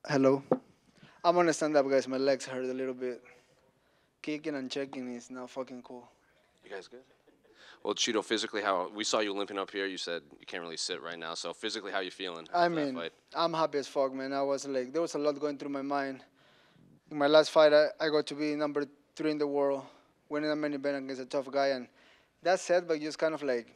Hello. I'm gonna stand up, guys. My legs hurt a little bit. Kicking and checking is not fucking cool. You guys good? Well, Cheeto, physically, how we saw you limping up here. You said you can't really sit right now. So physically, how you feeling I after that mean, fight? I'm happy as fuck, man. I was like, there was a lot going through my mind. In my last fight, I got to be number 3 in the world, winning a main event against a tough guy, and that setback just kind of like,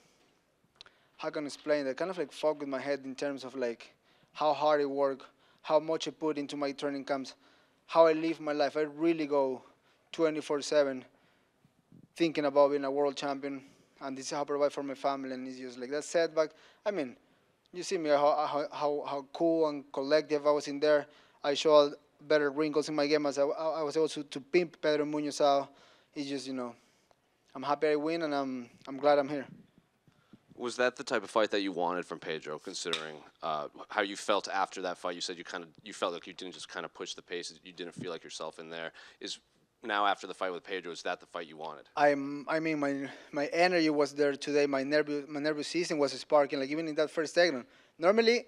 how can I explain that? Kind of like fuck with my head in terms of like how hard I work, how much I put into my training camps, how I live my life. I really go 24/7 thinking about being a world champion, and this is how I provide for my family. And it's just like that setback. I mean, you see me how cool and collective I was in there. I showed better wrinkles in my game as I was able to pimp Pedro Munhoz out. It's just I'm happy I win, and I'm glad I'm here. Was that the type of fight that you wanted from Pedro? Considering how you felt after that fight, you said you felt like you didn't just kind of push the pace. You didn't feel like yourself in there. Is now after the fight with Pedro, is that the fight you wanted? I mean my energy was there today. My nervous system was sparking. Like even in that first segment. Normally,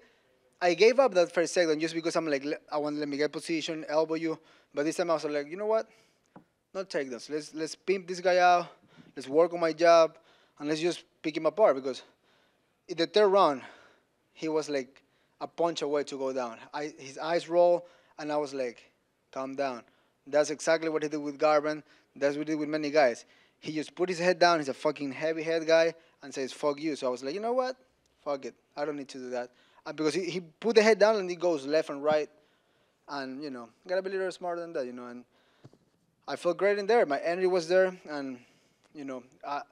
I gave up that first segment just because I'm like I want to let me get position, elbow you. But this time I was like, you know what? Not take this. Let's pimp this guy out. Let's work on my job, and let's just pick him apart because in the third round, he was like a punch away to go down. His eyes roll, and I was like, calm down. That's exactly what he did with Garban. That's what he did with many guys. He just put his head down. He's a fucking heavy head guy and says, fuck you. So I was like, you know what? Fuck it. I don't need to do that. And because he put the head down and he goes left and right. And, gotta be a little smarter than that, And I felt great in there. My energy was there. And, you know, I,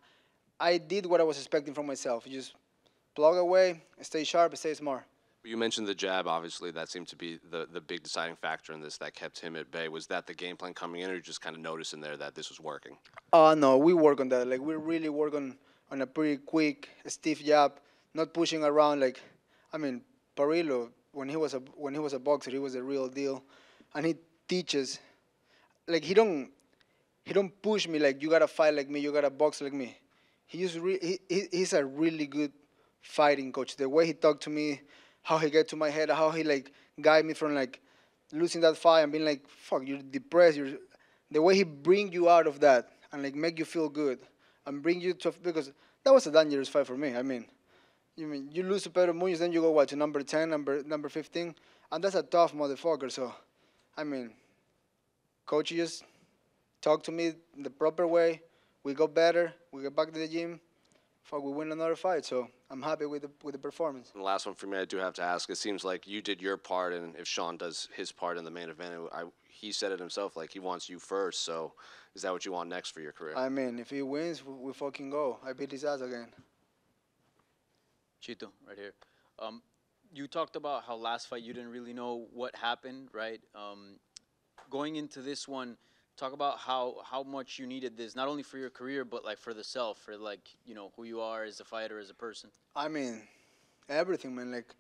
I did what I was expecting from myself. Just plug away, stay sharp, stay smart. You mentioned the jab. Obviously, that seemed to be the big deciding factor in this that kept him at bay. Was that the game plan coming in, or you just kind of noticed in there that this was working? No, we work on that. Like we really work on a pretty quick, stiff jab, not pushing around. Like, I mean, Parillo when he was a boxer, he was a real deal, and he teaches. Like he don't push me like you gotta fight like me, you gotta box like me. He's a really good fighting coach. The way he talked to me, how he get to my head, how he like guide me from like losing that fight and being like, fuck, you're depressed. The way he bring you out of that and like make you feel good and bring you to because that was a dangerous fight for me. I mean, you lose to Pedro Munhoz, then you go what to number 10, number 15, and that's a tough motherfucker. So, I mean, coach just talk to me the proper way. We got better. We get back to the gym. Fuck, we win another fight. So I'm happy with the performance. And the last one for me, I do have to ask. It seems like you did your part, and if Sean does his part in the main event, he said it himself, like he wants you first. So, is that what you want next for your career? I mean, if he wins, we fucking go. I beat his ass again. Chito, right here. You talked about how last fight you didn't really know what happened, right? Going into this one, talk about how much you needed this, not only for your career, but like for the self, for like, who you are as a fighter, as a person. I mean, everything, man. Like,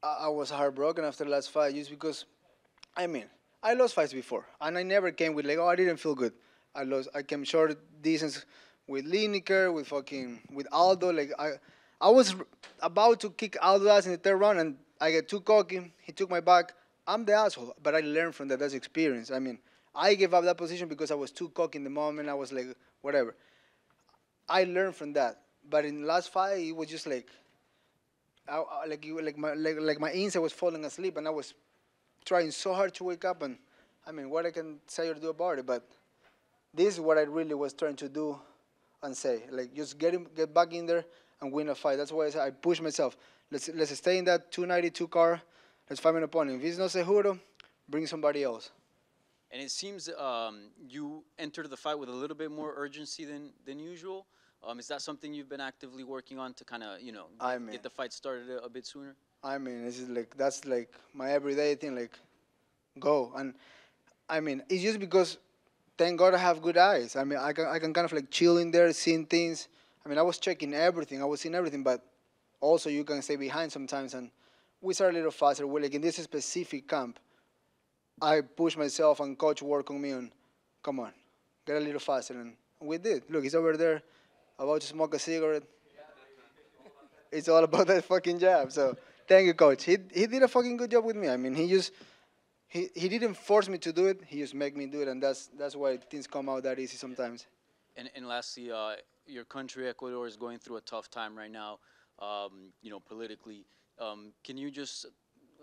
I was heartbroken after the last fight just because, I mean, I lost fights before, and I never came with like, oh, I didn't feel good. I came short distance with Lineker, with Aldo. Like, I was about to kick Aldo ass in the third round, and I get too cocky. He took my back. I'm the asshole, but I learned from that. That's experience. I mean, I gave up that position because I was too cocky in the moment. I was like, whatever. I learned from that. But in the last fight, it was just like, like my inside was falling asleep, and I was trying so hard to wake up. And I mean, what I can say or do about it, but this is what I really was trying to do and say, like just get back in there and win a fight. That's why I push myself. Let's stay in that 292 car. Let's find an opponent. If it's not Seguro, bring somebody else. And it seems you entered the fight with a little bit more urgency than usual. Is that something you've been actively working on to kind of, get the fight started a bit sooner? I mean, it's just like that's like my everyday thing. Like, go and I mean, it's just because thank God I have good eyes. I mean, I can kind of like chill in there, seeing things. I mean, I was checking everything. I was seeing everything, but also you can stay behind sometimes. And we start a little faster. We're like in this specific camp. I push myself and coach work on me on, come on, get a little faster. And we did. Look, he's over there about to smoke a cigarette. It's all about that fucking jab. So thank you, coach. He did a fucking good job with me. I mean, he just he didn't force me to do it. He just make me do it, and that's why things come out that easy sometimes. And lastly, your country, Ecuador, is going through a tough time right now, you know, politically. Can you just,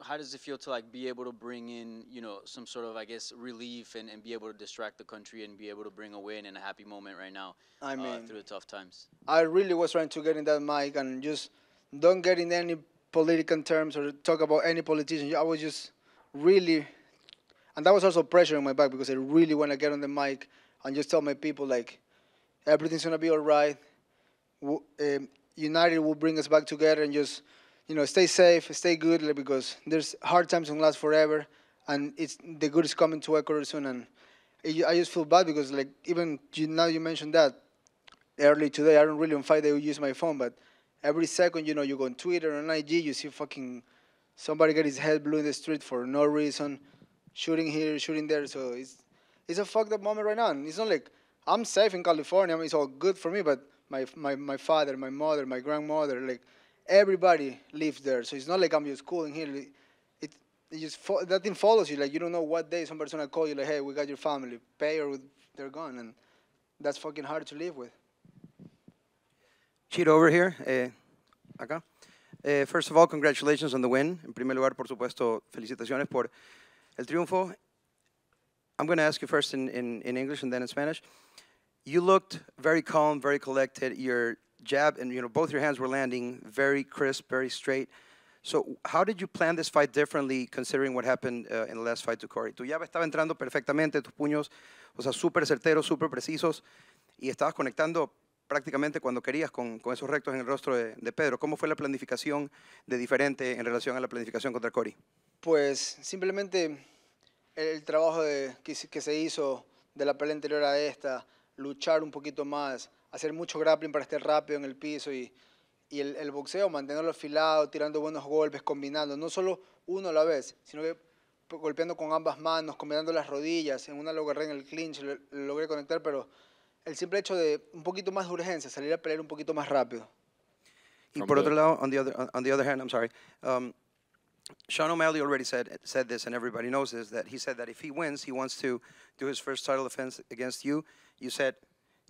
how does it feel to like be able to bring in, you know, some sort of, I guess, relief and be able to distract the country and be able to bring a win and a happy moment right now I mean, through the tough times? I really was trying to get in that mic and just don't get in any political terms or talk about any politician. I was just really, and that was also pressure on my back because I really want to get on the mic and just tell my people like everything's gonna be all right. United will bring us back together and just, you know, stay safe, stay good, like, because there's hard times don't last forever, and it's the good is coming to Ecuador soon. And I just feel bad because like even now you mentioned that early today, I don't really on Friday use my phone, but every second, you know, you go on Twitter and IG, you see fucking somebody get his head blew in the street for no reason, shooting here, shooting there. So it's a fucked up moment right now. And it's not like I'm safe in California. I mean, it's all good for me, but my father, my mother, my grandmother, like everybody lives there. So it's not like I'm just cooling here. It just that thing follows you. Like you don't know what day somebody's gonna call you. Like, hey, we got your family, pay or they're gone, and that's fucking hard to live with. Cheeto over here, acá. First of all, congratulations on the win. En primer lugar, por supuesto, felicitaciones por el triunfo. I'm going to ask you first in English and then in Spanish. You looked very calm, very collected. Your jab and both your hands were landing very crisp, very straight. So how did you plan this fight differently considering what happened in the last fight to Corey? Tu jab estaba entrando perfectamente, tus puños, o sea, súper certeros, súper precisos, y estabas conectando prácticamente cuando querías con esos rectos en el rostro de Pedro. ¿Cómo fue la planificación de diferente en relación a la planificación contra Corey? Pues simplemente el trabajo que se hizo de la pelea anterior a esta, luchar un poquito más, hacer mucho grappling para estar rápido en el piso y el boxeo, mantenerlo afilado, tirando buenos golpes, combinando, no solo uno a la vez, sino que golpeando con ambas manos, combinando las rodillas. En una lo agarré en el clinch, lo logré conectar, pero el simple hecho de un poquito más de urgencia, salir a pelear un poquito más rápido. Y por otro lado, on the other hand, I'm sorry, Sean O'Malley already said this, and everybody knows this, that he said that if he wins, he wants to do his first title defense against you. You said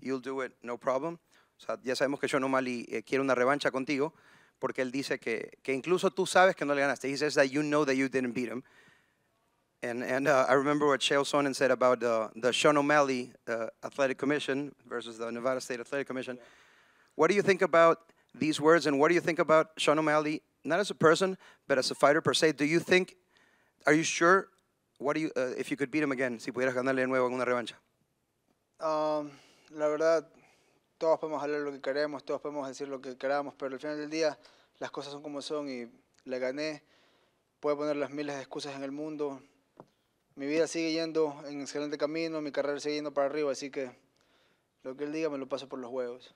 you'll do it, no problem. O sea, ya sabemos que Sean O'Malley quiere una revancha contigo, porque él dice que incluso tú sabes que no le ganaste. He says that you know that you didn't beat him. And I remember what Chael Sonnen said about the Sean O'Malley Athletic Commission versus the Nevada State Athletic Commission. What do you think about these words, and what do you think about Sean O'Malley, not as a person, but as a fighter per se? Do you think, are you sure, what do you, if you could beat him again, si pudieras ganarle de nuevo en una revancha? La verdad, todos podemos hablar lo que queremos, todos podemos decir lo que queramos, pero al final del día las cosas son como son y le gané. Puedo poner las miles de excusas en el mundo. Mi vida sigue yendo en excelente camino, mi carrera sigue yendo para arriba, así que lo que él diga me lo paso por los huevos.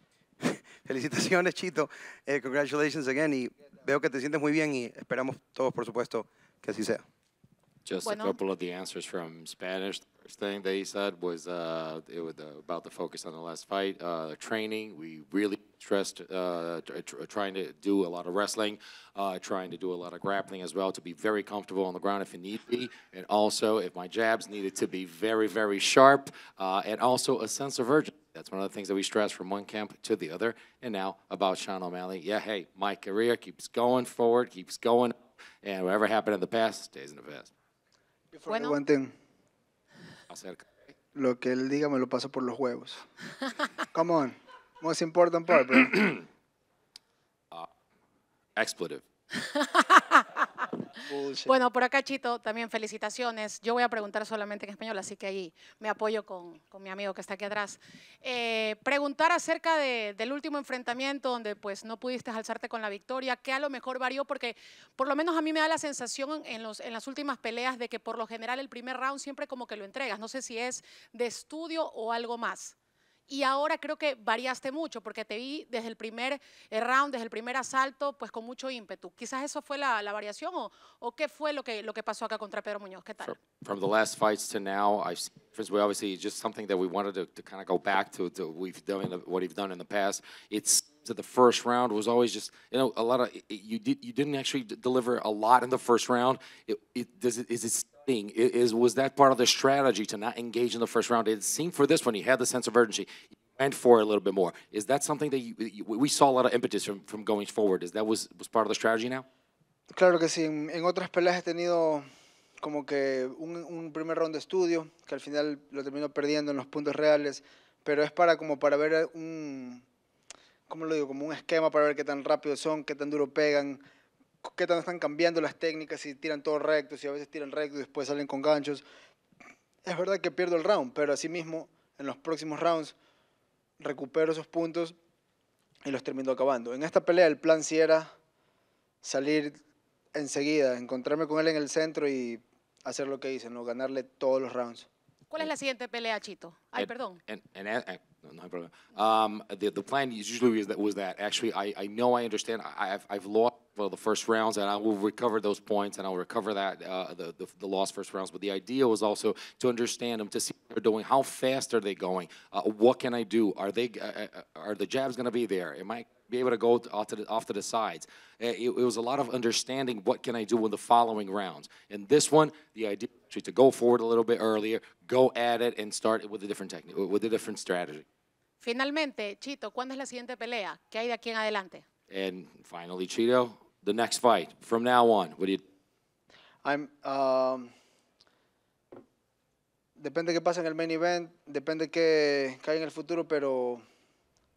Felicitaciones, Chito. Congratulations again. Y veo que te sientes muy bien y esperamos todos, por supuesto, que así sea. Just a couple of the answers from Spanish. The first thing they said was about the focus on the last fight. Training, we really stressed trying to do a lot of wrestling, trying to do a lot of grappling as well, to be very comfortable on the ground if it need be, and also if my jabs needed to be very, very sharp, and also a sense of urgency. That's one of the things that we stress from one camp to the other. And now about Sean O'Malley. Yeah, hey, my career keeps going forward, keeps going, and whatever happened in the past stays in the past. Bueno. One thing. Lo que él diga me lo paso por los huevos. Come on. Most important part, bro. Expletive. Bueno, por acá, Chito, también felicitaciones. Yo voy a preguntar solamente en español, así que ahí me apoyo con mi amigo que está aquí atrás. Preguntar acerca del último enfrentamiento donde pues no pudiste alzarte con la victoria, ¿qué a lo mejor varió? Porque por lo menos a mí me da la sensación en las últimas peleas de que por lo general el primer round siempre como que lo entregas. No sé si es de estudio o algo más. Y ahora creo que variaste mucho porque te vi desde el primer round, desde el primer asalto, pues con mucho ímpetu. Quizás eso fue la variación o qué fue lo que pasó acá contra Pedro Munhoz. ¿Qué tal? From the last fights to now, I've seen obviously just something that we wanted to kind of go back to what we've done in the past. It's to the first round was always just, a lot of, you didn't actually deliver a lot in the first round. Is it was that part of the strategy to not engage in the first round? It seemed for this one, he had the sense of urgency. He went for it a little bit more. Is that something that we saw a lot of impetus from going forward? Is that was part of the strategy now? Claro que sí. En otras peleas he tenido como que un primer round de estudio, que al final lo termino perdiendo en los puntos reales, pero es como para ver ¿cómo lo digo? Como un esquema para ver qué tan rápido son, qué tan duro pegan, qué tan están cambiando las técnicas, si tiran todo recto, si a veces tiran recto y después salen con ganchos. Es verdad que pierdo el round, pero asimismo en los próximos rounds recupero esos puntos y los termino acabando. En esta pelea el plan sí era salir enseguida, encontrarme con él en el centro y hacer lo que hice, ¿no? Ganarle todos los rounds. ¿Cuál es la siguiente pelea, Chito? Ay, perdón. No problem. The plan usually was that. Actually, I know, I understand. I've lost the first rounds, and I will recover those points, and I'll recover that the lost first rounds. But the idea was also to understand them, to see what they're doing, how fast are they going, what can I do? Are the jabs going to be there? Am I be able to go off to the sides? It was a lot of understanding what can I do in the following rounds. In this one, the idea was to go forward a little bit earlier, go at it, and start with a different technique, with a different strategy. Finalmente, Chito, ¿cuándo es la siguiente pelea? ¿Qué hay de aquí en adelante? And finally, Chito, the next fight from now on. What do you? Depende qué pasa en el main event, depende qué hay en el futuro, pero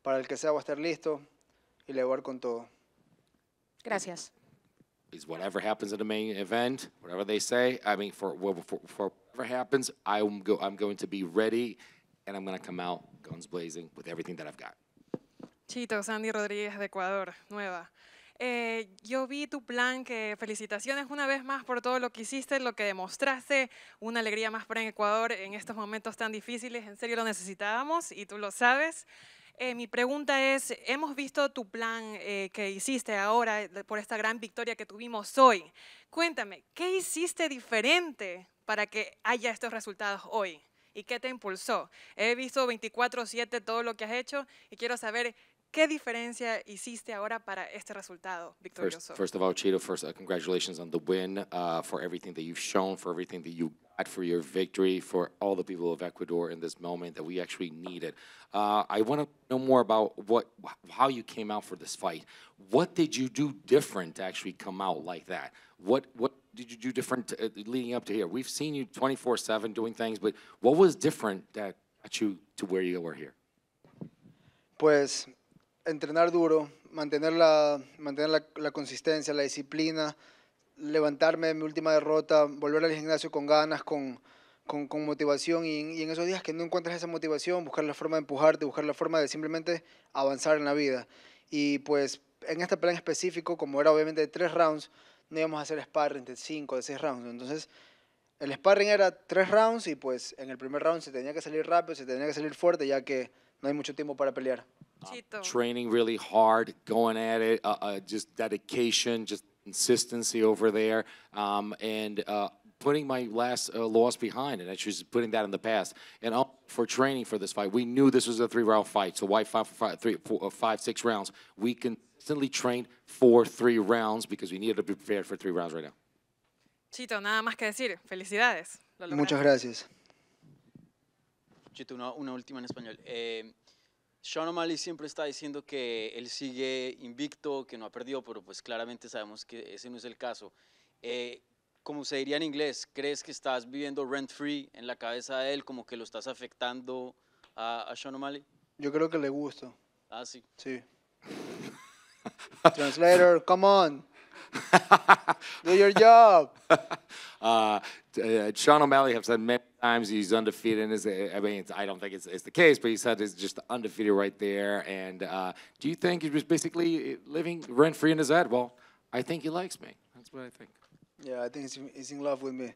para el que sea voy a estar listo y le voy a dar con todo. Gracias. Is whatever happens in the main event, whatever they say. I mean, for whatever happens, I'm going to be ready, and I'm going to come out guns blazing with everything that I've got. Chito, Sandy Rodríguez de Ecuador, nueva. Yo vi tu plan, que felicitaciones una vez más por todo lo que hiciste, lo que demostraste, una alegría más para en Ecuador en estos momentos tan difíciles, en serio lo necesitábamos y tú lo sabes. Mi pregunta es, hemos visto tu plan que hiciste ahora por esta gran victoria que tuvimos hoy. Cuéntame, ¿qué hiciste diferente para que haya estos resultados hoy? ¿Y qué te impulsó? He visto 24/7 todo lo que has hecho y quiero saber qué diferencia hiciste ahora para este resultado victorioso. First of all, Chito, congratulations on the win, for everything that you've shown, for everything that you got, for your victory, for all the people of Ecuador in this moment that we actually needed. I want to know more about how you came out for this fight. What did you do different to actually come out like that? What did you do different leading up to here? We've seen you 24/7 doing things, but what was different that got you to where you were here? Pues entrenar duro, mantener la consistencia, la disciplina, levantarme de mi última derrota, volver al gimnasio con ganas, con motivación y en esos días que no encuentras esa motivación, buscar la forma de empujarte, buscar la forma de simplemente avanzar en la vida. Y pues en este plan específico, como era obviamente de 3 rounds, no íbamos a hacer sparring de 5, de 6 rounds. Entonces el sparring era 3 rounds y pues en el primer round se tenía que salir rápido, se tenía que salir fuerte ya que no hay mucho tiempo para pelear. Training really hard, going at it, just dedication, just consistency over there, and putting my last loss behind and actually putting that in the past. And for training for this fight, we knew this was a 3-round fight, so why 5-6 rounds? We consistently trained for 3 rounds because we needed to be prepared for 3 rounds right now. Chito, nada más que decir, felicidades. Muchas gracias. Chito, una última en español. Sean O'Malley siempre está diciendo que él sigue invicto, que no ha perdido, pero pues claramente sabemos que ese no es el caso. Como se diría en inglés, ¿crees que estás viviendo rent-free en la cabeza de él, como que lo estás afectando a Sean O'Malley? Yo creo que le gusta. Ah, sí. Sí. Translator, come on. Do your job. Sean O'Malley has said many times he's undefeated. I mean, I don't think it's the case, but he said it's just undefeated right there. And do you think he was basically living rent-free in his head? Well, I think he likes me. That's what I think. Yeah, I think he's in love with me.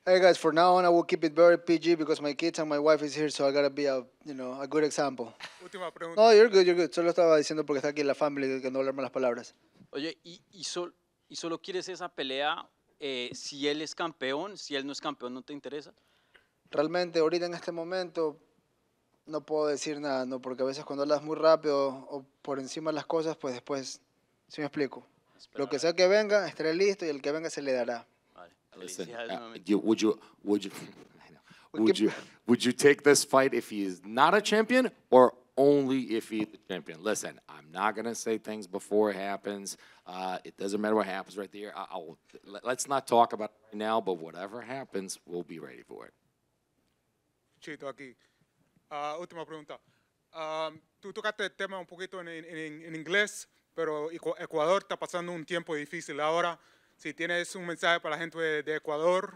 Hey guys, for now on I will keep it very PG because my kids and my wife is here, so I gotta be a good example. Última pregunta. No, you're good. Solo estaba diciendo porque está aquí la family que no hablar malas palabras. Oye, ¿y solo quieres esa pelea si él es campeón? Si él no es campeón, ¿no te interesa? Realmente, ahorita en este momento, no puedo decir nada, ¿no? Porque a veces cuando hablas muy rápido o por encima de las cosas, pues después, ¿sí me explico? Lo que sea que venga, estaré listo y el que venga se le dará. Vale. Listen, Felicidades, would you take this fight if he is not a champion or only if he's the champion? Listen, I'm not gonna say things before it happens. It doesn't matter what happens right there. Let's not talk about it right now, but whatever happens, we'll be ready for it. Chito aquí. Última pregunta. Tú tocaste el tema un poquito en inglés, pero Ecuador está pasando un tiempo difícil ahora. Si tienes un mensaje para la gente de Ecuador.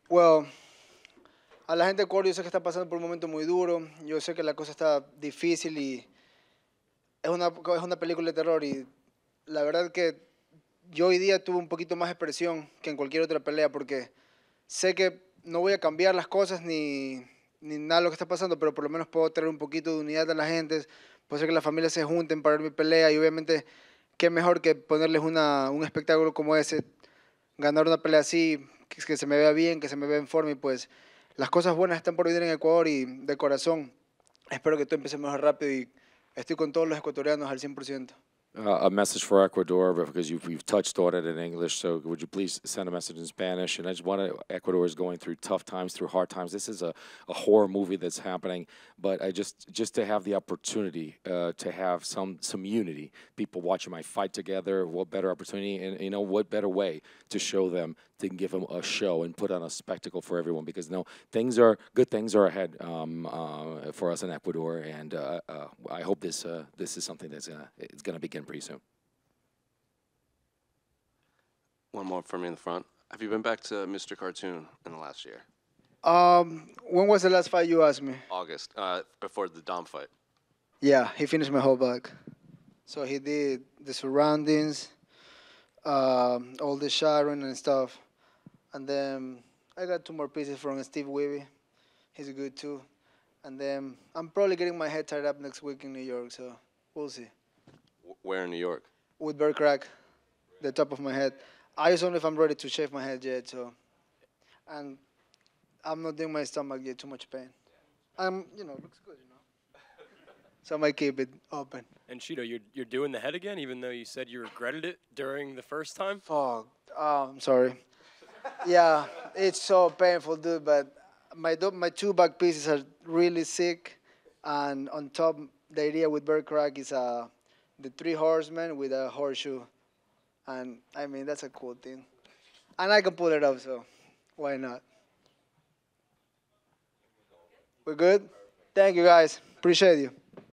Well, a la gente de Ecuador yo sé que está pasando por un momento muy duro. Yo sé que la cosa está difícil y es una película de terror y la verdad que yo hoy día tuve un poquito más de presión que en cualquier otra pelea porque sé que no voy a cambiar las cosas ni nada de lo que está pasando, pero por lo menos puedo traer un poquito de unidad a la gente, puedo hacer que las familias se junten para ver mi pelea y obviamente qué mejor que ponerles un espectáculo como ese, ganar una pelea así, que se me vea bien, que se me vea en forma y pues las cosas buenas están por venir en Ecuador y de corazón espero que todo empiece mejor rápido y estoy con todos los ecuatorianos al 100%. A message for Ecuador, because you've touched on it in English, so would you please send a message in Spanish? And I just want to, Ecuador is going through tough times, through hard times. This is a horror movie that's happening, but I just to have the opportunity to have some unity, people watching my fight together, what better opportunity, and you know, what better way to show them, to give them a show and put on a spectacle for everyone, because no, good things are ahead for us in Ecuador, and I hope this is something that's it's going to begin pretty soon. One more from me in the front. Have you been back to Mr. Cartoon in the last year? When was the last fight you asked me? August, before the Dom fight. Yeah, he finished my whole bag. So he did the surroundings, all the shadowing and stuff. And then I got 2 more pieces from Steve Weeby. He's good too. And then I'm probably getting my head tied up next week in New York, so we'll see. Where in New York? With bird crack, the top of my head. I just don't know if I'm ready to shave my head yet, so. And I'm not doing my stomach yet, too much pain. You know, it looks good, you know. So I might keep it open. And Chito, you're doing the head again, even though you said you regretted it during the first time? Fuck. I'm sorry. Yeah, it's so painful, dude, but my 2 back pieces are really sick. And on top, the idea with bird crack is the 3 horsemen with a horseshoe. And, I mean, that's a cool thing. And I can pull it off, so why not? We're good? Thank you, guys. Appreciate you.